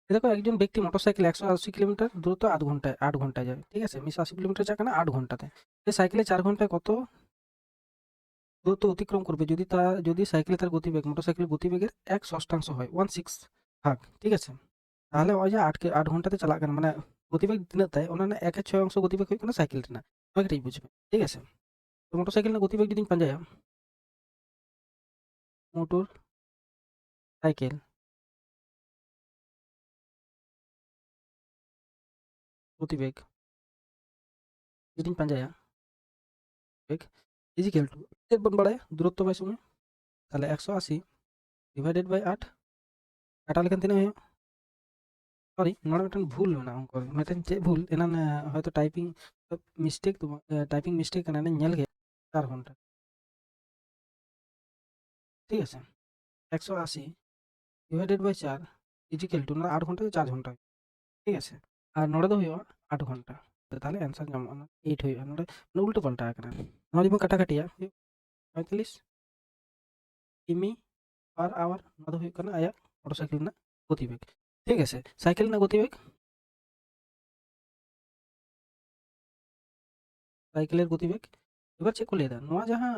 দেখো একজন ব্যক্তি মোটরসাইকেল 180 কিলোমিটার দূরত্ব 8 ঘন্টায় যাবে, ঠিক আছে, 80 কিলোমিটার যাবে না 8 ঘন্টাতে। এই সাইকেলে 4 ঘন্টায় কত দূরত্ব অতিক্রম করবে যদি সাইকেলে তার গতিবেগ মোটরসাইকেলের গতিবেগের 1/6 হয়, 1/6 ঠিক আছে। তাহলে ওই যে 8 ঘন্টাতে চালাক কানা মানে গতিবেগ তিনাᱹᱜ তাই ᱚᱱᱟ ᱨᱮᱱᱟᱜ 1/6 গতিবেগ ᱦᱩᱭᱩᱜ ᱠᱟᱱᱟ সাইকেল ᱨᱮᱱᱟᱜ, ᱚᱱᱟ ᱠᱟᱹᱴᱤᱡ ᱵᱩᱡᱽ ᱢᱮ, ঠিক আছে। তো মোটরসাইকেল ᱨᱮᱱᱟᱜ গতিবেগ ᱡᱩᱫᱤᱧ ᱯᱟᱸᱡᱟᱭᱟ, মোটর সাইকেল গতিবেগ জুদিᱧ ᱯᱟᱸᱡᱟᱭᱟ, বেগ ইজিক্যাল টু এর বন বাড়ায় দূরত্ব বাই সময়, তাহলে 180 ডিভাইডেড বাই 8 কাটা লেখান তিনা ᱦᱩᱭᱩᱜᱼᱟ, সরি নড়ে মিটান ভুল ᱢᱮᱱᱟᱜᱼᱟ ᱚᱝᱠᱚ ᱢᱤᱫᱴᱮᱱ ᱪᱮᱫ ভুল ᱮᱱᱟᱱ হয়তো টাইপিং মিস্টেক ᱠᱟᱱᱟ ᱮᱱᱟᱧ ᱧᱮᱞ ᱜᱮ 4 ঘন্টা, ঠিক আছে। 180 ডিভাইডেড বাই 4 ইজিক্যাল টু 8 ঘন্টা 4 ঘন্টা, ঠিক আছে। আর নড়ে ᱫᱚ ᱦᱩᱭᱩᱜᱼᱟ 8 ঘন্টা, তাহলে অ্যান্সার ᱧᱟᱢᱚᱜᱼᱟ 8 ᱦᱩᱭᱩᱜᱼᱟ ᱱᱚᱰᱮ ᱩᱞᱴᱟᱹ ᱯᱟᱞᱴᱟ ᱟᱠᱟᱱᱟ, ᱱᱚᱣᱟ ᱡᱩᱫᱤ ᱵᱚᱱ ᱠᱟᱴᱟᱠᱟᱴᱤᱭᱟ 45 কিমি পার আওয়ার, ᱱᱚᱣᱟ ᱫᱚ ᱦᱩᱭᱩᱜ ᱠᱟᱱᱟ ᱟᱭᱟᱜ মোটরসাইকেল ᱨᱮᱱᱟᱜ গতিবেগ, ঠিক আছে। সাইকেল ᱨᱮᱱᱟᱜ গতিবেগ, সাইকেলের গতিবেগ, এবার ᱪᱮᱫ ᱠᱚ ᱞᱟᱹᱭᱫᱟ ᱱᱚᱣᱟ ᱡᱟᱦᱟᱸ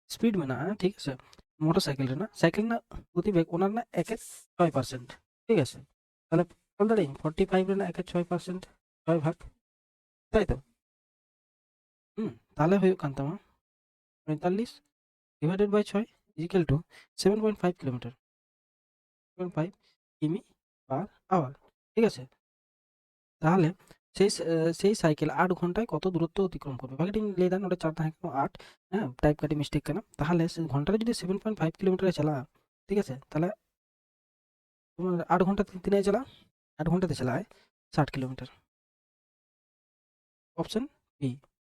স্পিড ᱢᱮᱱᱟᱜᱼᱟ, ঠিক আছে, মোটরসাইকেল ᱨᱮᱱᱟᱜ গতিবেগ ᱚᱱᱟ ᱨᱮᱱᱟᱜ 1/6%, ঠিক আছে। তাহলে বল দাঁড়িয়ে 45 রেনাᱜ 1/6%, 6 ভাগ, তাই তো। তাহলে ᱦᱩᱭᱩᱜ ᱠᱟᱱ ᱛᱟᱢᱟ 45 divided by 6 is equal to 7.5 kilometre, 7.5 কিমি পার আওয়ার, ঠিক আছে। তাহলে সেই সাইকেল 8 ঘন্টায় কত দূরত্ব অতিক্রম করবে, বাকিটিᱧ ᱞᱟᱹᱭᱫᱟ ᱱᱚᱰᱮ 4 ᱛᱟᱦᱮᱸ ᱠᱟᱱᱟ 8, হ্যাঁ টাইপ কাটি মিস্টেক ᱠᱟᱱᱟ, তাহলে ঘন্টারে যদি 7.5 কিলোমিটারে চালায়, ঠিক আছে, তাহলে তোমার 8 ঘন্টাতে তিনায় চালায়, 8 ঘন্টাতে চালায় 60 কিলোমিটার, অপশন বি।